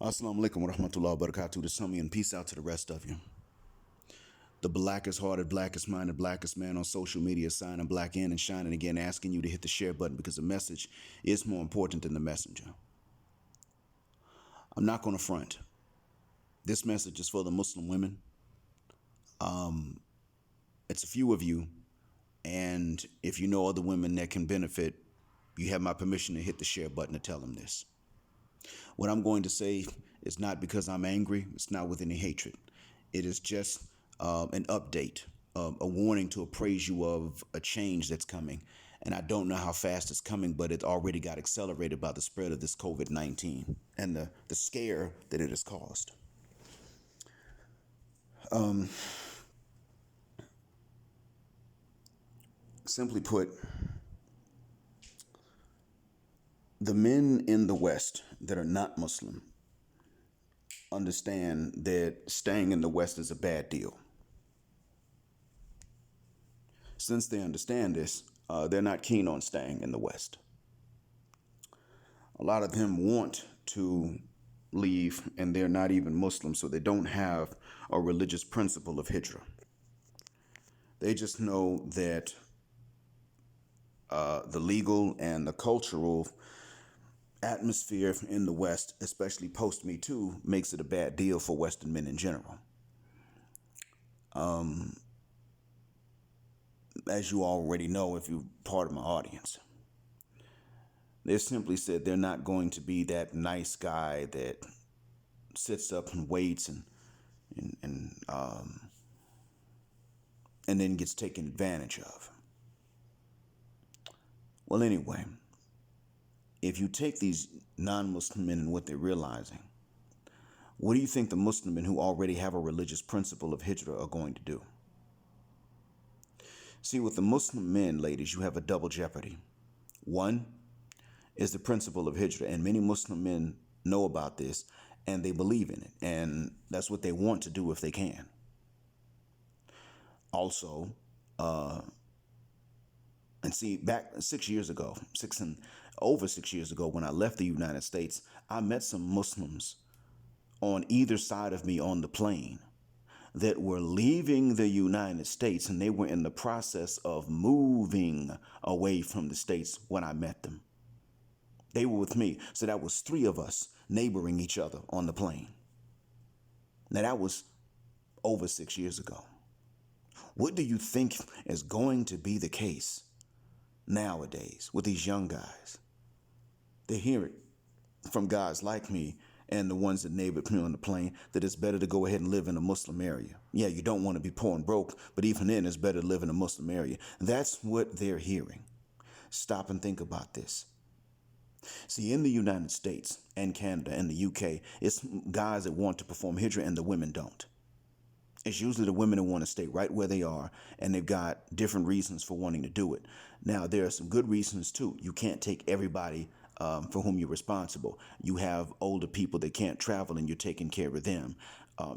Assalamu alaikum wa rahmatullahi wa barakatuh to some of you, and peace out to the rest of you. The blackest hearted, blackest minded, blackest man on social media signing black in and shining again, asking you to hit the share button because the message is more important than the messenger. I'm not going to front. This message is for the Muslim women. It's a few of you, and if you know other women that can benefit, you have my permission to hit the share button to tell them this. What I'm going to say is not because I'm angry. It's not with any hatred. It is just an update, a warning to appraise you of a change that's coming. And I don't know how fast it's coming, but it already got accelerated by the spread of this COVID-19 and the scare that it has caused. Simply put, the men in the West that are not Muslim understand that staying in the West is a bad deal. Since they understand this, they're not keen on staying in the West. A lot of them want to leave, and they're not even Muslim, so they don't have a religious principle of Hijrah. They just know that the legal and the cultural atmosphere in the West, especially post Me Too, makes it a bad deal for Western men in general. As you already know, if you're part of my audience, they simply said they're not going to be that nice guy that sits up and waits and then gets taken advantage of. Well, anyway, if you take these non-Muslim men and what they're realizing, what do you think the Muslim men who already have a religious principle of Hijrah are going to do? See, with the Muslim men, ladies, you have a double jeopardy. One is the principle of Hijrah, and many Muslim men know about this and they believe in it, and that's what they want to do if they can. Also, and see, back 6 years ago, over 6 years ago, when I left the United States, I met some Muslims on either side of me on the plane that were leaving the United States, and they were in the process of moving away from the States when I met them. They were with me. So that was 3 of us neighboring each other on the plane. Now that was over 6 years ago. What do you think is going to be the case nowadays with these young guys? They hear it from guys like me and the ones that neighbored me on the plane that it's better to go ahead and live in a Muslim area. Yeah, you don't want to be poor and broke, but even then it's better to live in a Muslim area. That's what they're hearing. Stop and think about this. See, in the United States and Canada and the UK, it's guys that want to perform Hijrah and the women don't. It's usually the women who want to stay right where they are, and they've got different reasons for wanting to do it. Now, there are some good reasons, too. You can't take everybody for whom you're responsible. You have older people that can't travel, and you're taking care of them.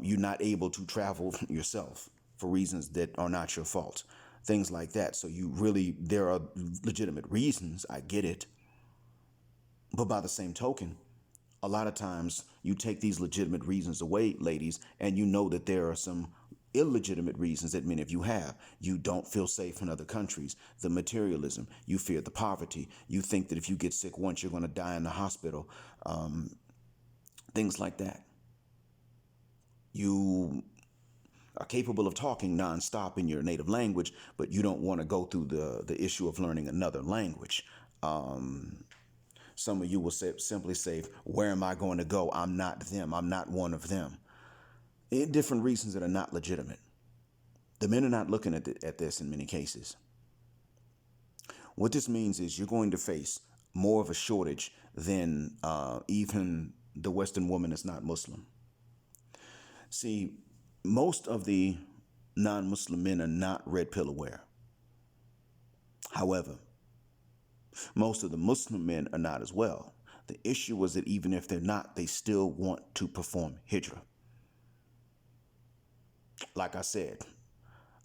You're not able to travel yourself for reasons that are not your fault. Things like that. So there are legitimate reasons. I get it. But by the same token, a lot of times you take these legitimate reasons away, ladies, and you know that there are some illegitimate reasons that many of you have. You don't feel safe in other countries. The materialism, you fear the poverty. You think that if you get sick once, you're going to die in the hospital. Things like that. You are capable of talking nonstop in your native language, but you don't want to go through the issue of learning another language. Some of you will simply say, where am I going to go? I'm not them. I'm not one of them. Different reasons that are not legitimate. The men are not looking at this in many cases. What this means is you're going to face more of a shortage than even the Western woman that's not Muslim. See, most of the non-Muslim men are not red pill aware. However, most of the Muslim men are not as well. The issue was that even if they're not, they still want to perform Hijrah. Like I said,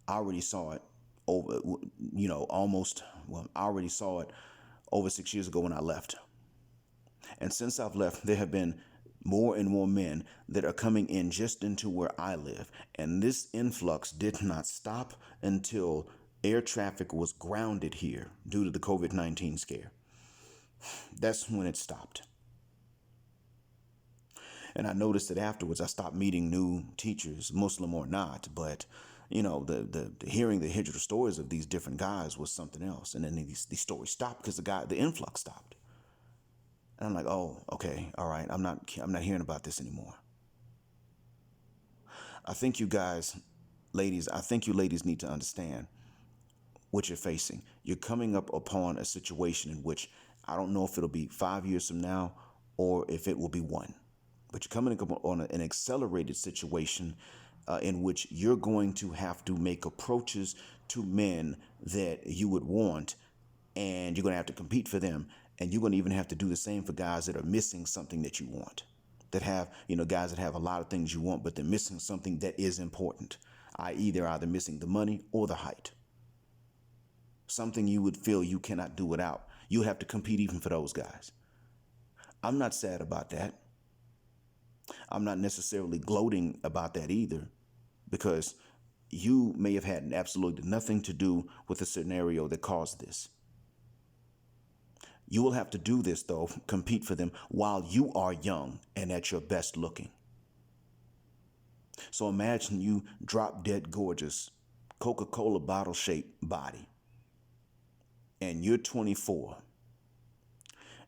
I already saw it over, I already saw it over 6 years ago when I left. And since I've left, there have been More and more men that are coming in just into where I live. And this influx did not stop until air traffic was grounded here due to the COVID-19 scare. That's when it stopped. And I noticed that afterwards I stopped meeting new teachers, Muslim or not, but the hearing the Hijrah stories of these different guys was something else. And then these stories stopped because the influx stopped. And I'm like, oh, okay, all right. I'm not hearing about this anymore. I think you ladies need to understand what you're facing. You're coming up upon a situation in which I don't know if it'll be 5 years from now or if it will be one, but you're coming up on an accelerated situation in which you're going to have to make approaches to men that you would want, and you're going to have to compete for them. And you're going to even have to do the same for guys that are missing something that you want, that have, guys that have a lot of things you want, but they're missing something that is important, i.e. they're either missing the money or the height. Something you would feel you cannot do without. You have to compete even for those guys. I'm not sad about that. I'm not necessarily gloating about that either, because you may have had absolutely nothing to do with the scenario that caused this. You will have to do this, though, compete for them while you are young and at your best looking. So imagine you drop dead gorgeous, Coca-Cola bottle shaped body, and you're 24.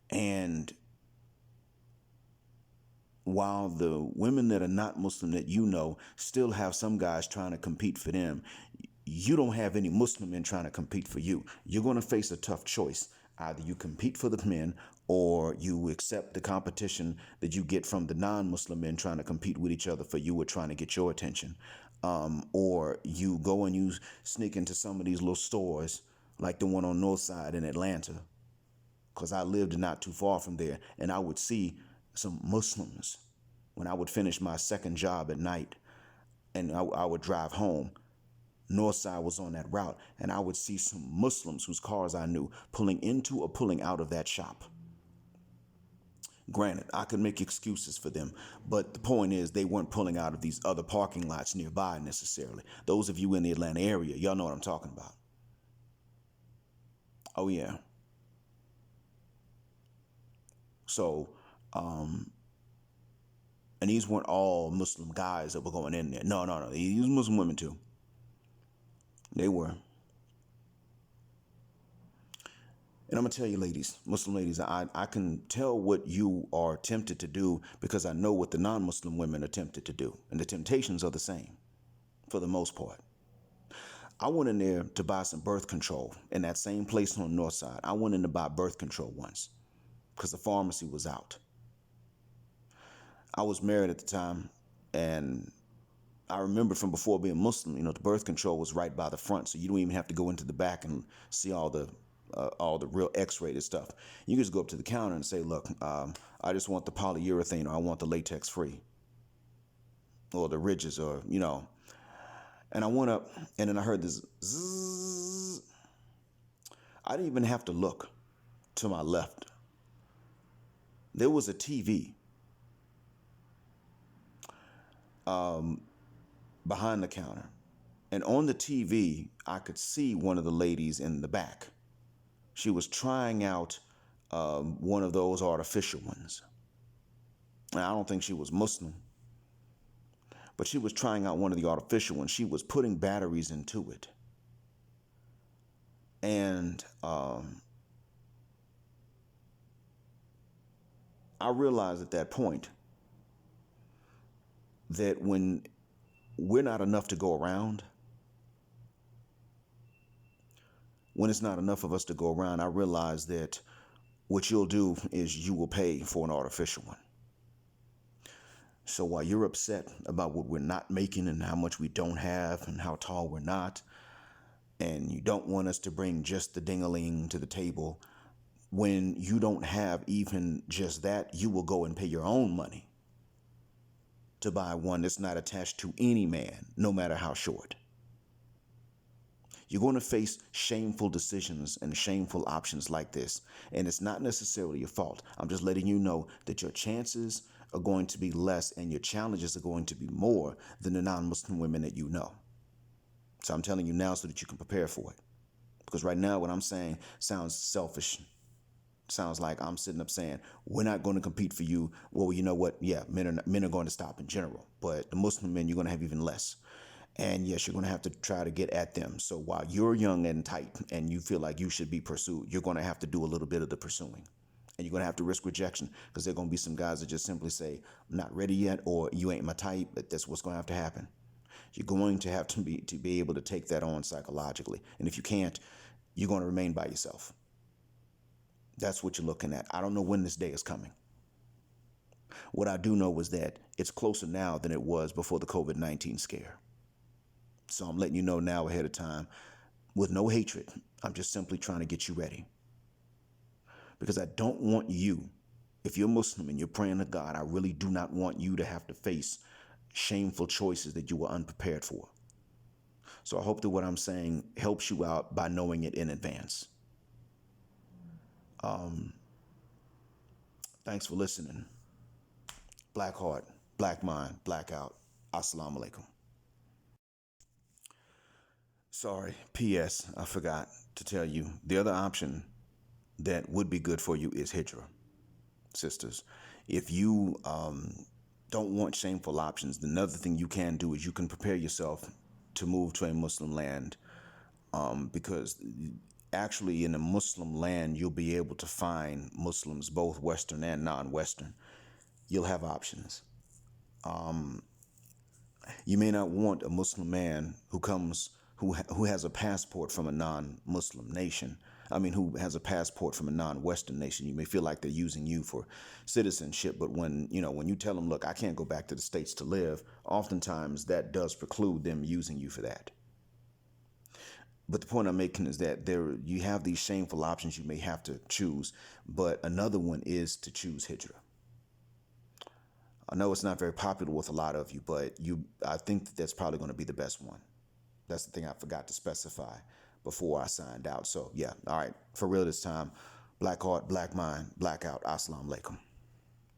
And while the women that are not Muslim that still have some guys trying to compete for them, you don't have any Muslim men trying to compete for you. You're going to face a tough choice. Either you compete for the men or you accept the competition that you get from the non-Muslim men trying to compete with each other for you or trying to get your attention. Or you go and you sneak into some of these little stores like the one on North Side in Atlanta, because I lived not too far from there, and I would see some Muslims when I would finish my second job at night and I would drive home. Northside was on that route, and I would see some Muslims whose cars I knew pulling into or pulling out of that shop. Granted, I could make excuses for them, but the point is they weren't pulling out of these other parking lots nearby necessarily. Those of you in the Atlanta area, y'all know what I'm talking about. Oh, yeah. So, and these weren't all Muslim guys that were going in there. No. These Muslim women too. They were. And I'm going to tell you, ladies, Muslim ladies, I can tell what you are tempted to do because I know what the non-Muslim women are tempted to do. And the temptations are the same for the most part. I went in there to buy some birth control in that same place on the North Side. I went in to buy birth control once because the pharmacy was out. I was married at the time, and I remember from before being Muslim, the birth control was right by the front, so you don't even have to go into the back and see all the real X-rated stuff. You just go up to the counter and say, look, I just want the polyurethane, or I want the latex free, or the ridges, or, And I went up, and then I heard this zzz. I didn't even have to look to my left. There was a TV behind the counter. And on the TV, I could see one of the ladies in the back. She was trying out one of those artificial ones. And I don't think she was Muslim, but she was trying out one of the artificial ones. She was putting batteries into it. And I realized at that point that when we're not enough to go around, when it's not enough of us to go around, I realize that what you'll do is you will pay for an artificial one. So while you're upset about what we're not making and how much we don't have and how tall we're not, and you don't want us to bring just the ding-a-ling to the table, when you don't have even just that, you will go and pay your own money to buy one that's not attached to any man, no matter how short. You're going to face shameful decisions and shameful options like this. And it's not necessarily your fault. I'm just letting you know that your chances are going to be less and your challenges are going to be more than the non-Muslim women that you know. So I'm telling you now so that you can prepare for it. Because right now what I'm saying sounds selfish. Sounds like I'm sitting up saying, we're not going to compete for you. Well, you know what? Yeah, men are going to stop in general. But the Muslim men, you're going to have even less. And yes, you're going to have to try to get at them. So while you're young and tight and you feel like you should be pursued, you're going to have to do a little bit of the pursuing. And you're going to have to risk rejection because there are going to be some guys that just simply say, I'm not ready yet, or you ain't my type. But that's what's going to have to happen. You're going to have to be able to take that on psychologically. And if you can't, you're going to remain by yourself. That's what you're looking at. I don't know when this day is coming. What I do know is that it's closer now than it was before the COVID-19 scare. So I'm letting you know now ahead of time with no hatred. I'm just simply trying to get you ready. Because I don't want you, if you're Muslim and you're praying to God, I really do not want you to have to face shameful choices that you were unprepared for. So I hope that what I'm saying helps you out by knowing it in advance. Thanks for listening. Black heart, black mind, blackout. Assalamu alaikum. Sorry, P.S. I forgot to tell you. The other option that would be good for you is Hijrah, sisters. If you don't want shameful options, another thing you can do is you can prepare yourself to move to a Muslim land, because actually in a Muslim land, you'll be able to find Muslims, both Western and non-Western. You'll have options. You may not want a Muslim man who has a passport from a non-Muslim nation. Who has a passport from a non-Western nation. You may feel like they're using you for citizenship, but when you tell them, look, I can't go back to the States to live, oftentimes that does preclude them using you for that. But the point I'm making is that you have these shameful options you may have to choose, but another one is to choose Hijrah. I know it's not very popular with a lot of you, but I think that's probably going to be the best one. That's the thing I forgot to specify before I signed out. So yeah, all right, for real this time. Black heart, black mind, blackout. Assalamu alaikum.